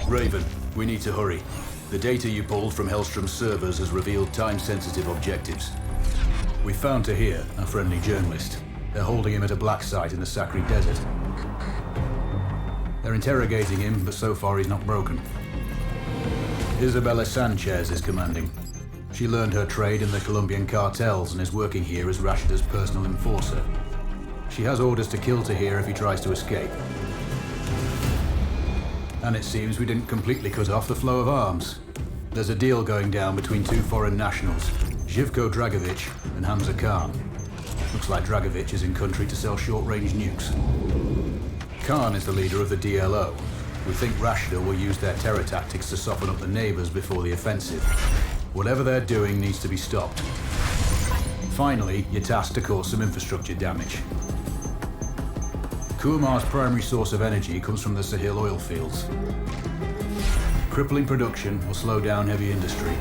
Raven, we need to hurry. The data you pulled from Hellstrom's servers has revealed time-sensitive objectives. We found Tahir, a friendly journalist. They're holding him at a black site in the Sakri Desert. They're interrogating him, but so far he's not broken. Isabella Sanchez is commanding. She learned her trade in the Colombian cartels and is working here as Rashida's personal enforcer. She has orders to kill Tahir if he tries to escape. And it seems we didn't completely cut off the flow of arms. There's a deal going down between two foreign nationals, Živko Dragovic and Hamza Khan. Looks like Dragovic is in country to sell short-range nukes. Khan is the leader of the DLO. We think Rashida will use their terror tactics to soften up the neighbors before the offensive. Whatever they're doing needs to be stopped. Finally, you're tasked to cause some infrastructure damage. Kumar's primary source of energy comes from the Sahil oil fields. Crippling production will slow down heavy industry.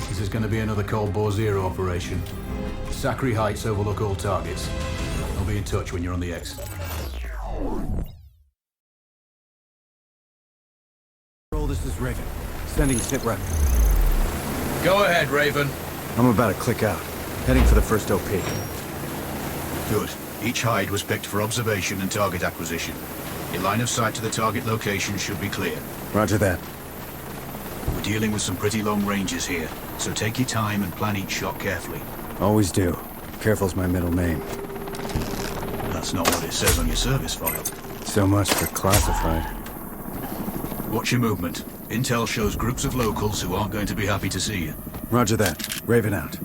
This is going to be another Cold War Zero operation. Sakri Heights overlook all targets. I'll be in touch when you're on the X. This is Raven. Sending sit rep. Go ahead, Raven. I'm about to click out. Heading for the first OP. Good. Each hide was picked for observation and target acquisition. Your line of sight to the target location should be clear. Roger that. We're dealing with some pretty long ranges here, so take your time and plan each shot carefully. Always do. Careful's my middle name. That's not what it says on your service file. So much for classified. Watch your movement. Intel shows groups of locals who aren't going to be happy to see you. Roger that. Raven out.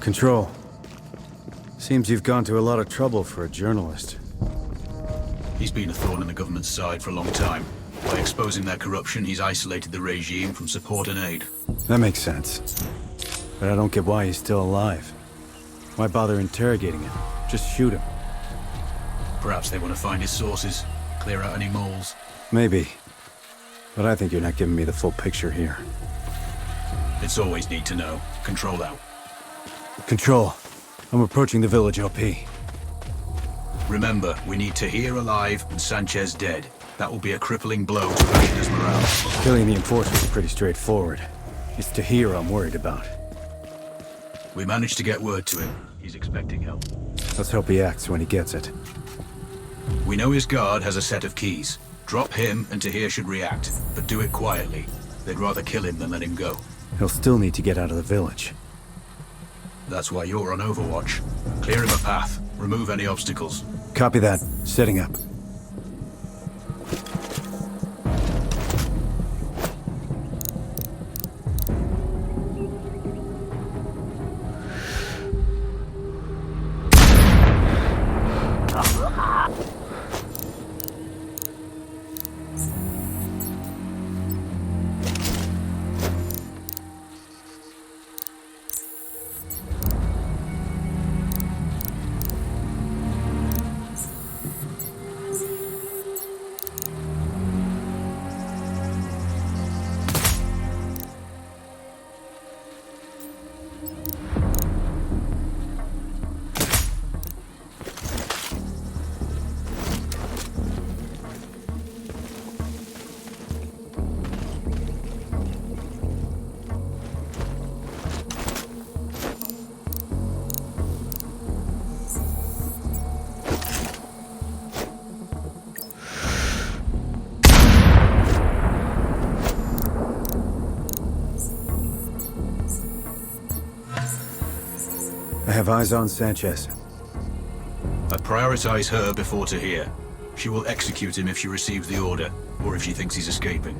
Control. Seems you've gone to a lot of trouble for a journalist. He's been a thorn in the government's side for a long time. By exposing their corruption, he's isolated the regime from support and aid. That makes sense. But I don't get why he's still alive. Why bother interrogating him? Just shoot him. Perhaps they want to find his sources, clear out any moles. Maybe. But I think you're not giving me the full picture here. It's always need to know. Control out. Control. I'm approaching the village OP. Remember, we need Tahir alive and Sanchez dead. That will be a crippling blow to Rashida's morale. Killing the enforcer is pretty straightforward. It's Tahir I'm worried about. We managed to get word to him. He's expecting help. Let's hope he acts when he gets it. We know his guard has a set of keys. Drop him and Tahir should react, but do it quietly. They'd rather kill him than let him go. He'll still need to get out of the village. That's why you're on Overwatch. Clear him a path. Remove any obstacles. Copy that. Setting up. I have eyes on Sanchez. I'd prioritize her before Tahir. She will execute him if she receives the order, or if she thinks he's escaping.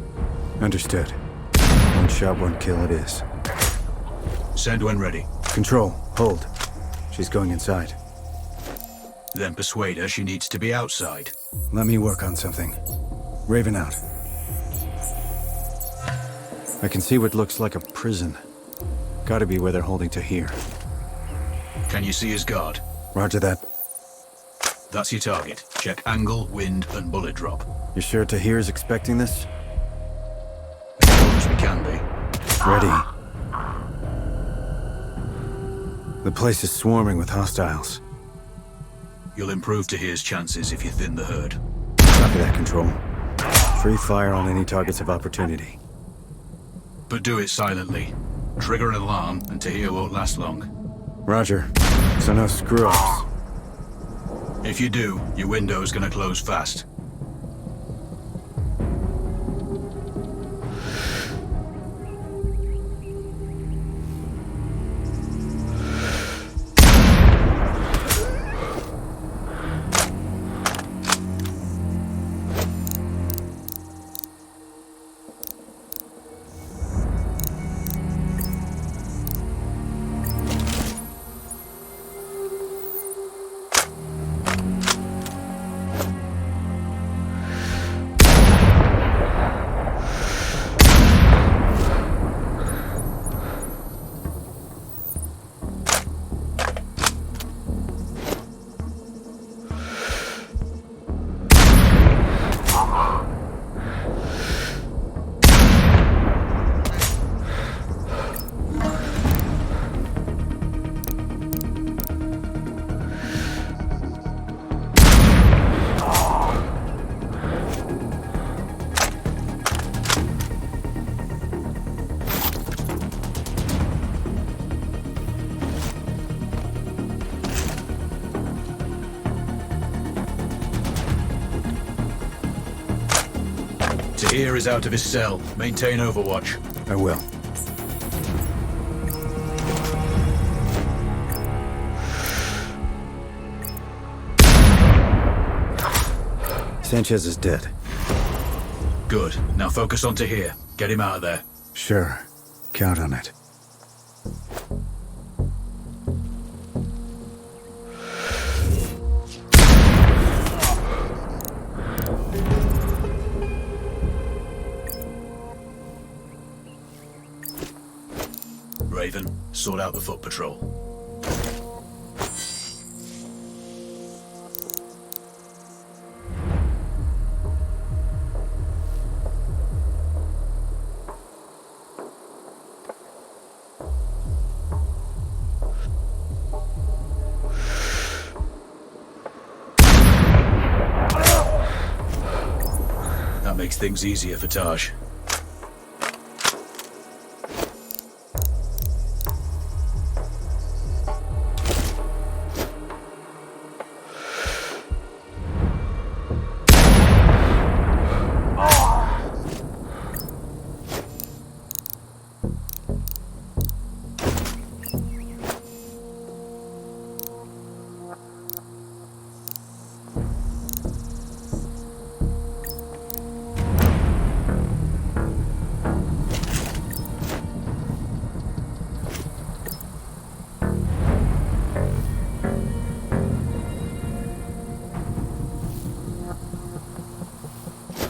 Understood. One shot, one kill it is. Send when ready. Control, hold. She's going inside. Then persuade her she needs to be outside. Let me work on something. Raven out. I can see what looks like a prison. Gotta be where they're holding Tahir. Can you see his guard? Roger that. That's your target. Check angle, wind, and bullet drop. You sure Tahir's expecting this? As sure as we can be. Ready. The place is swarming with hostiles. You'll improve Tahir's chances if you thin the herd. Copy that, Control. Free fire on any targets of opportunity. But do it silently. Trigger an alarm, and Tahir won't last long. Roger. So no screw-ups. If you do, your window's gonna close fast. Tahir is out of his cell. Maintain overwatch. I will. Sanchez is dead. Good. Now focus on Tahir. Get him out of there. Sure. Count on it. Raven, sort out the foot patrol. That makes things easier for Taj.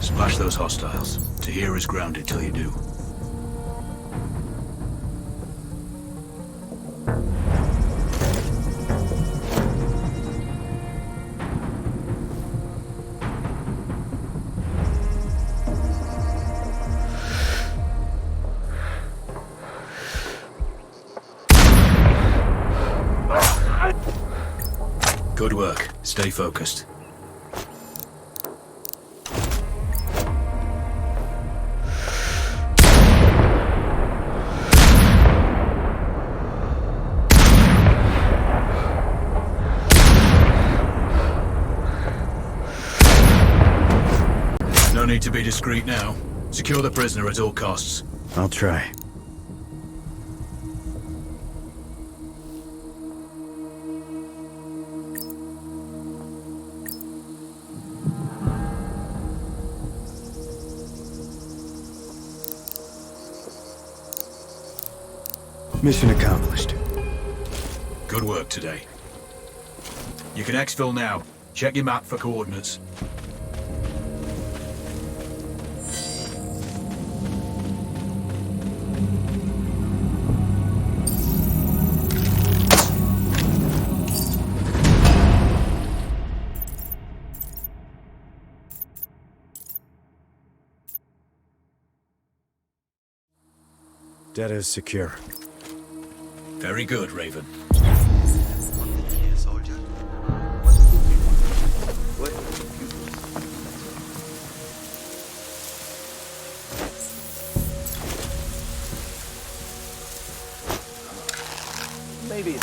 Splash those hostiles. Tahir is grounded till you do. Good work. Stay focused. No need to be discreet now. Secure the prisoner at all costs. I'll try. Mission accomplished. Good work today. You can exfil now. Check your map for coordinates. Data is secure. Very good, Raven. Maybe.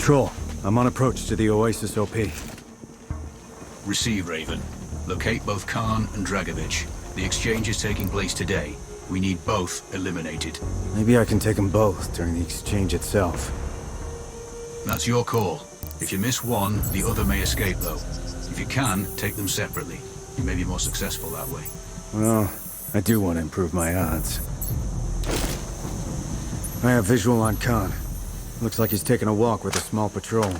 Control, I'm on approach to the Oasis OP. Receive, Raven. Locate both Khan and Dragovich. The exchange is taking place today. We need both eliminated. Maybe I can take them both during the exchange itself. That's your call. If you miss one, the other may escape, though. If you can, take them separately. You may be more successful that way. Well, I do want to improve my odds. I have visual on Khan. Looks like he's taking a walk with a small patrol.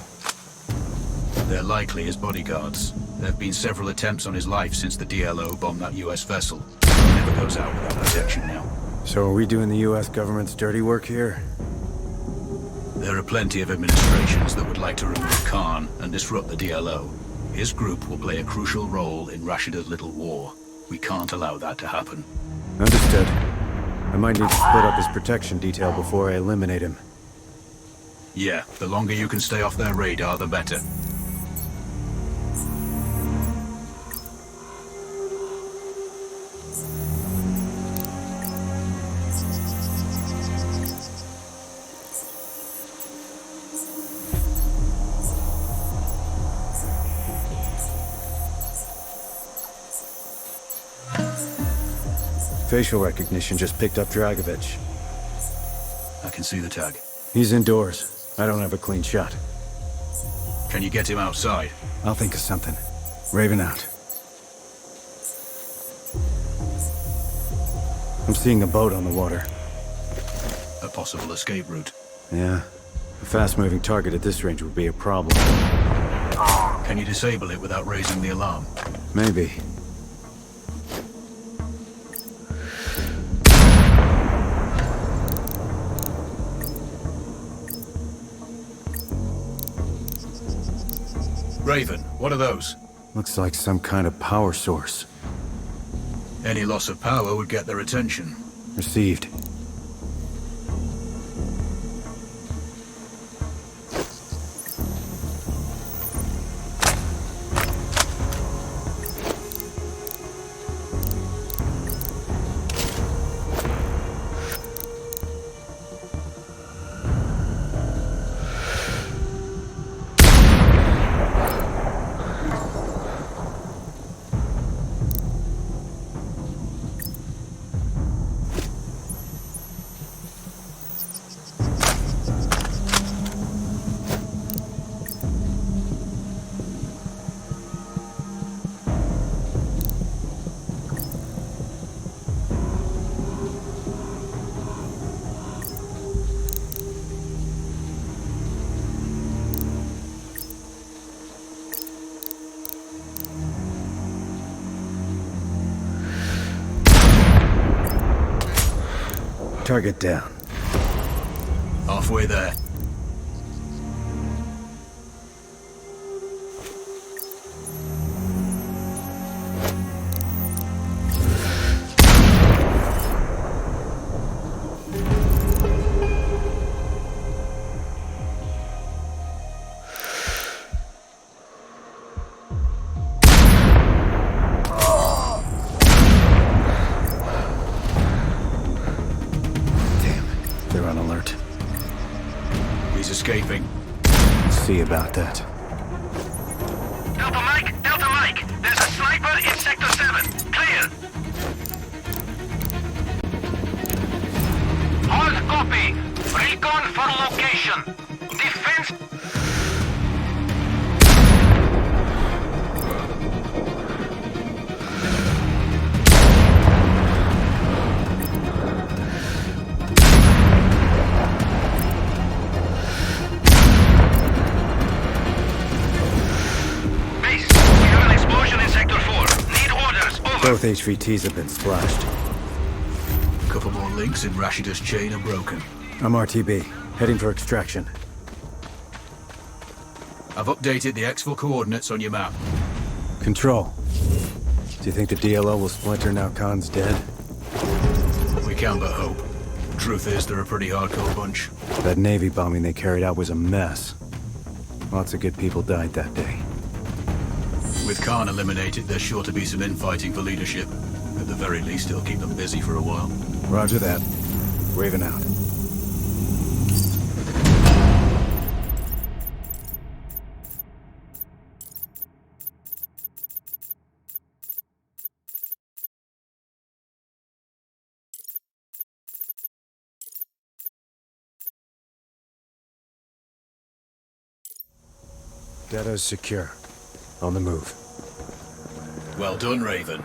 They're likely his bodyguards. There have been several attempts on his life since the DLO bombed that US vessel. He never goes out without protection now. So are we doing the US government's dirty work here? There are plenty of administrations that would like to remove Khan and disrupt the DLO. His group will play a crucial role in Rashida's little war. We can't allow that to happen. Understood. I might need to split up his protection detail before I eliminate him. Yeah, the longer you can stay off their radar, the better. Facial recognition just picked up Dragovich. I can see the tag. He's indoors. I don't have a clean shot. Can you get him outside? I'll think of something. Raven out. I'm seeing a boat on the water. A possible escape route. Yeah. A fast-moving target at this range would be a problem. Can you disable it without raising the alarm? Maybe. Raven, what are those? Looks like some kind of power source. Any loss of power would get their attention. Received. Target down. Halfway there. They're on alert. He's escaping. See about that. Delta Mike! There's a sniper in Sector 7. Clear! Hard copy. Recon for location. Defense... Base, we have an explosion in Sector 4. Need orders. Over. Both HVTs have been splashed. A couple more links in Rashida's chain are broken. I'm RTB, heading for extraction. I've updated the exfil coordinates on your map. Control. Do you think the DLO will splinter now Khan's dead? We can but hope. Truth is, they're a pretty hardcore bunch. That Navy bombing they carried out was a mess. Lots of good people died that day. With Khan eliminated, there's sure to be some infighting for leadership. At the very least, it'll keep them busy for a while. Roger that. Raven out. Data's secure. On the move. Well done, Raven.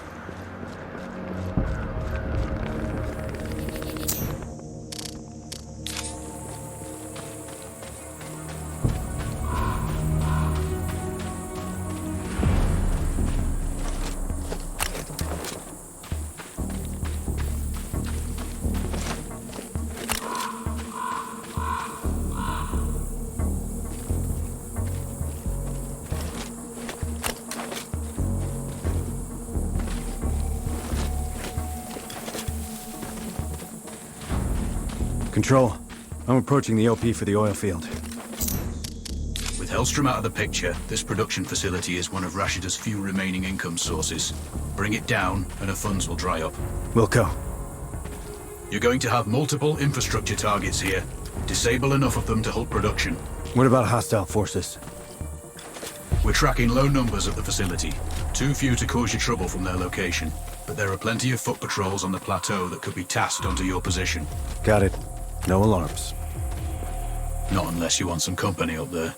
Control. I'm approaching the OP for the oil field. With Hellstrom out of the picture, this production facility is one of Rashida's few remaining income sources. Bring it down, and her funds will dry up. Wilco. You're going to have multiple infrastructure targets here. Disable enough of them to halt production. What about hostile forces? We're tracking low numbers at the facility. Too few to cause you trouble from their location. But there are plenty of foot patrols on the plateau that could be tasked onto your position. Got it. No alarms. Not unless you want some company up there.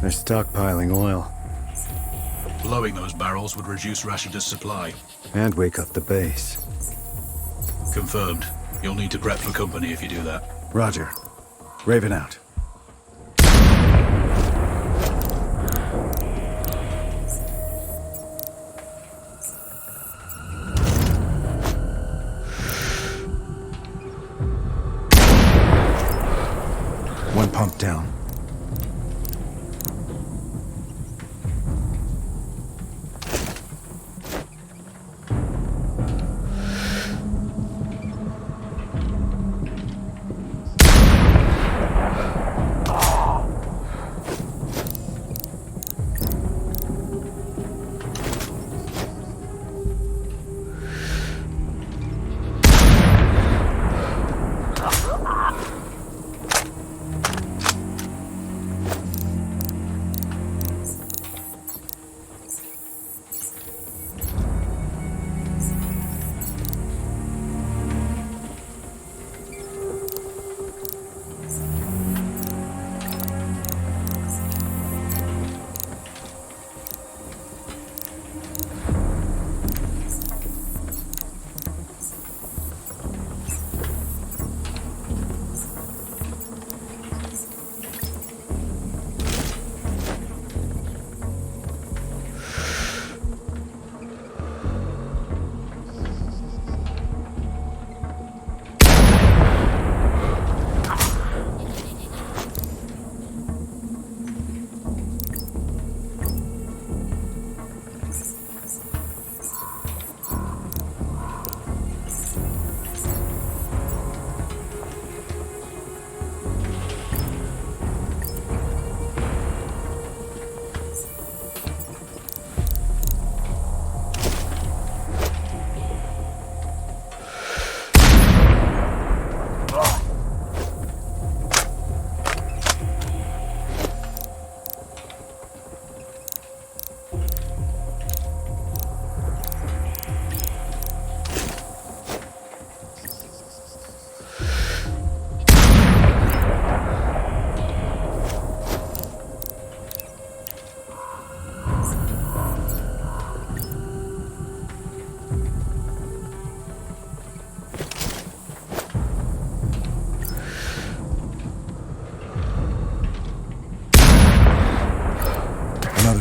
They're stockpiling oil. Blowing those barrels would reduce Rashida's supply. And wake up the base. Confirmed. You'll need to prep for company if you do that. Roger. Raven out. One pump down.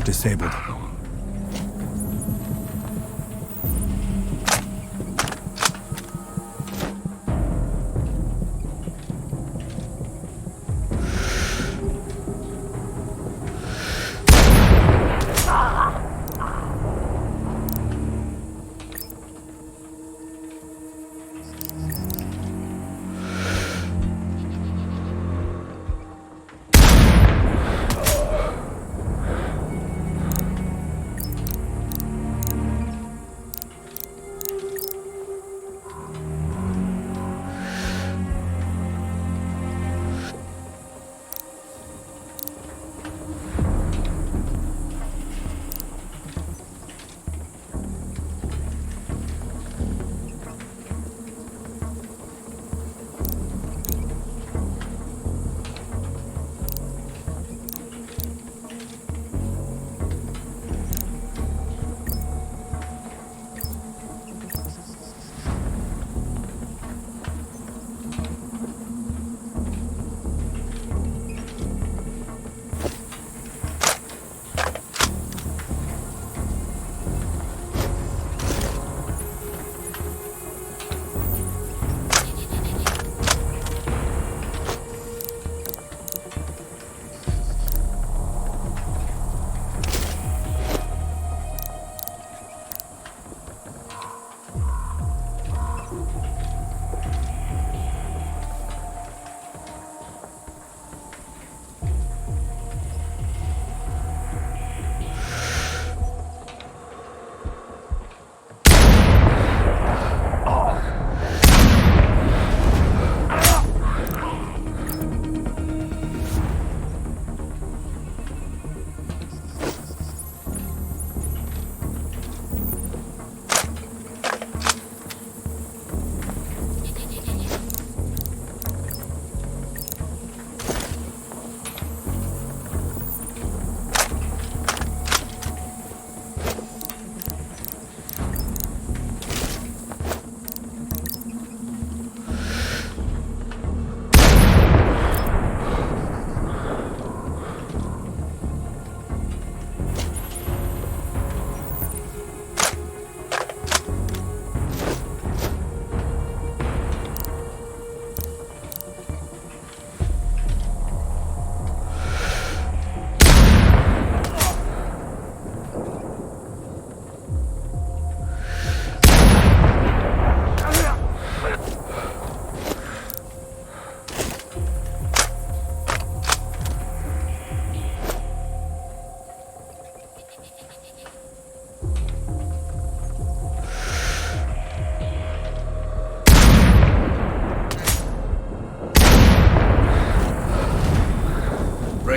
Disabled.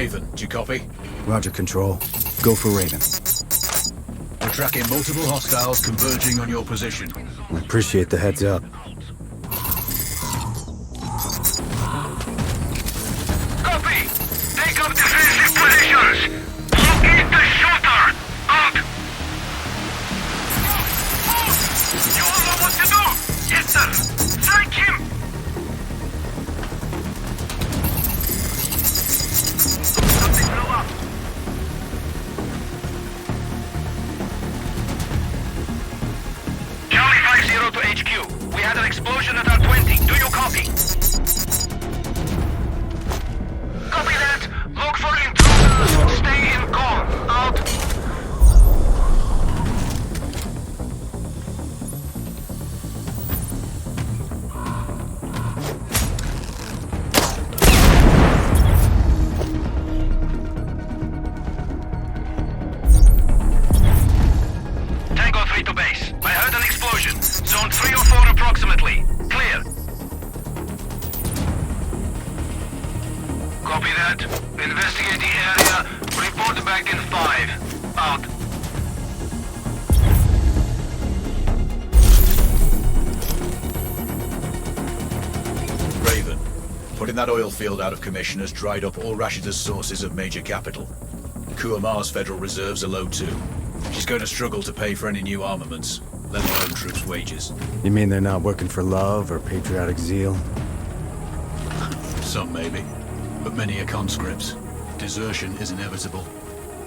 Raven, do you copy? Roger, Control. Go for Raven. We're tracking multiple hostiles converging on your position. I appreciate the heads up. Copy! Take up defensive positions! Locate the shooter! Out! You all know what to do! Yes, sir! Strike him! Something blew up! Charlie 50 to HQ. We had an explosion at our 20. Do you copy? Copy that! Look for intruders! Stay in call! Out! Tango 3 to base. I heard an explosion. Zone 3 or 4 approximately. Clear. Copy that. Investigate the area. Report back in 5. Out. Raven, putting that oil field out of commission has dried up all Rashida's sources of major capital. Kuamar's federal reserves are low too. She's going to struggle to pay for any new armaments, let alone troops' wages. You mean they're not working for love or patriotic zeal? Some maybe, but many are conscripts. Desertion is inevitable.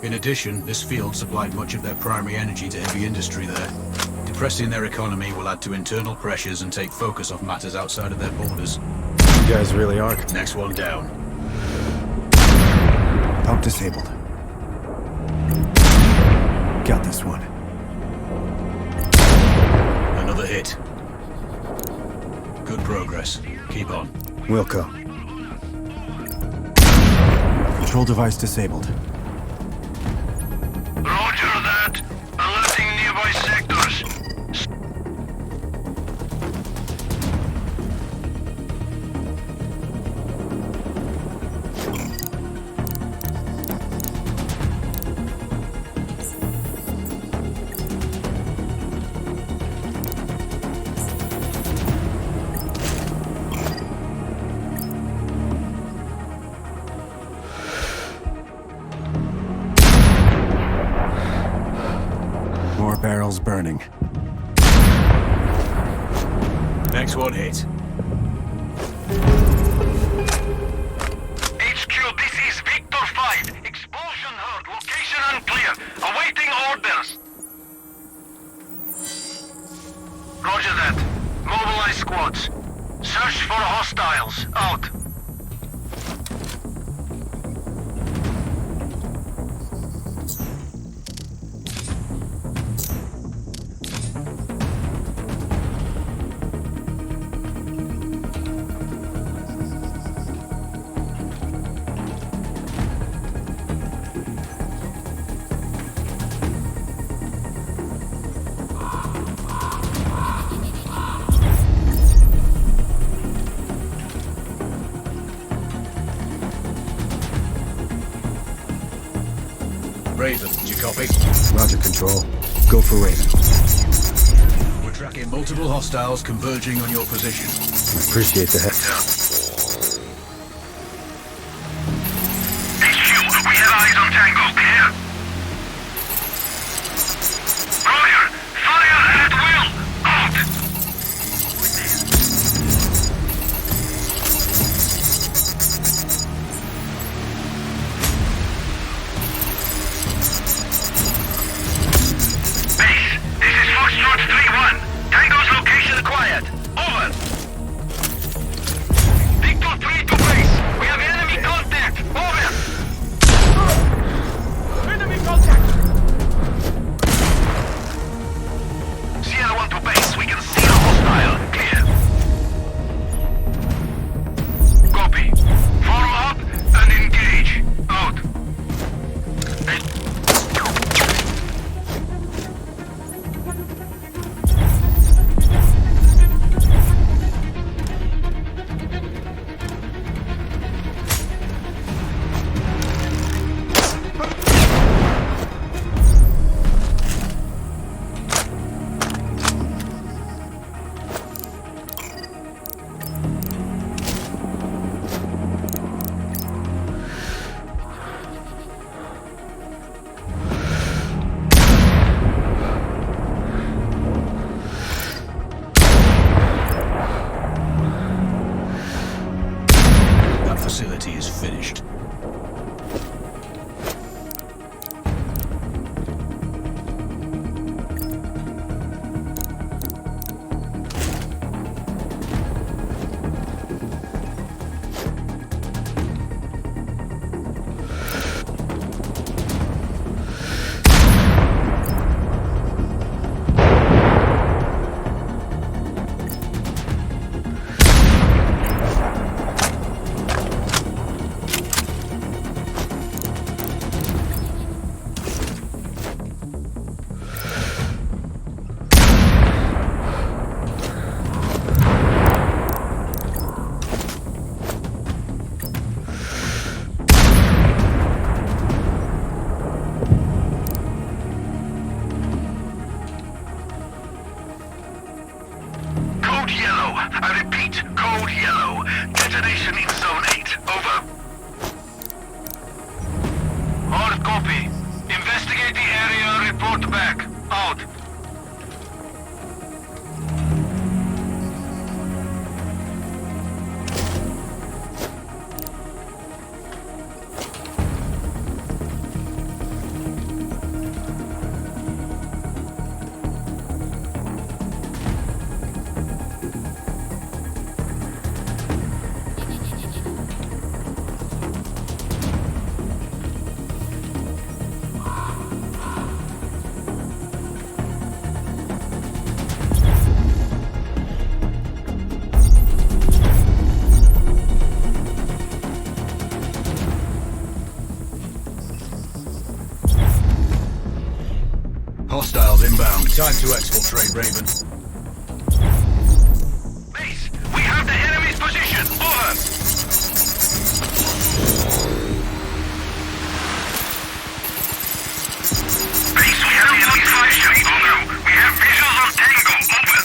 In addition, this field supplied much of their primary energy to heavy industry there. Depressing their economy will add to internal pressures and take focus off matters outside of their borders. You guys really are. Next one down. Pump disabled. Got this one. Another hit. Good progress. Keep on. Wilco. Control device disabled. Roger that. Alerting nearby sectors. More barrels burning. Next one hit. HQ, this is Victor 5. Explosion heard. Location unclear. Awaiting orders. Roger that. Mobilize squads. Search for hostiles. Out. Raven, do you copy? Roger, Control. Go for Raven. We're tracking multiple hostiles converging on your position. I appreciate the heads up. HQ, we have eyes on Tango. Clear. Roger. Fire at will. Out. Base, this is Foxtrot 3-1. Tango's location acquired. Over. Victor 3 to base. We have enemy contact. Over. Enemy contact. Sierra 1 to base. We can see a hostile. Clear. Copy. Form up and engage. Out. back. Out. Hostiles inbound. Time to exfiltrate, Raven. Base, we have the enemy's position. Over. Base, we have the enemy's position. Over. We have visuals on Tango. Over.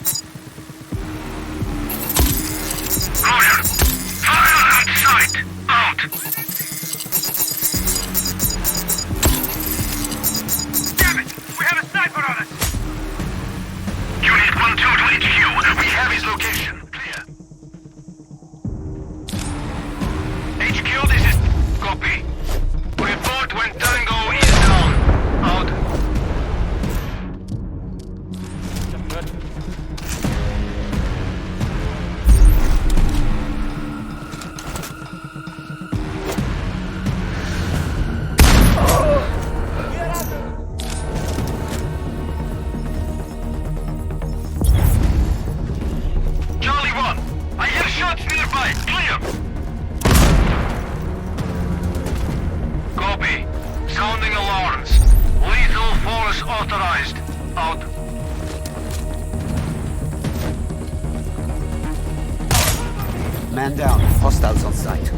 Roger. Fire at sight. Out. Damn it! We have a sniper on us! Unit 1-2 to HQ. We have his location. Clear. HQ, this is... Copy. Report when Tango is down. Out. Charlie 1, I hear shots nearby. Clear. Copy. Sounding alarms. Lethal force authorized. Out. Man down. Hostiles on site.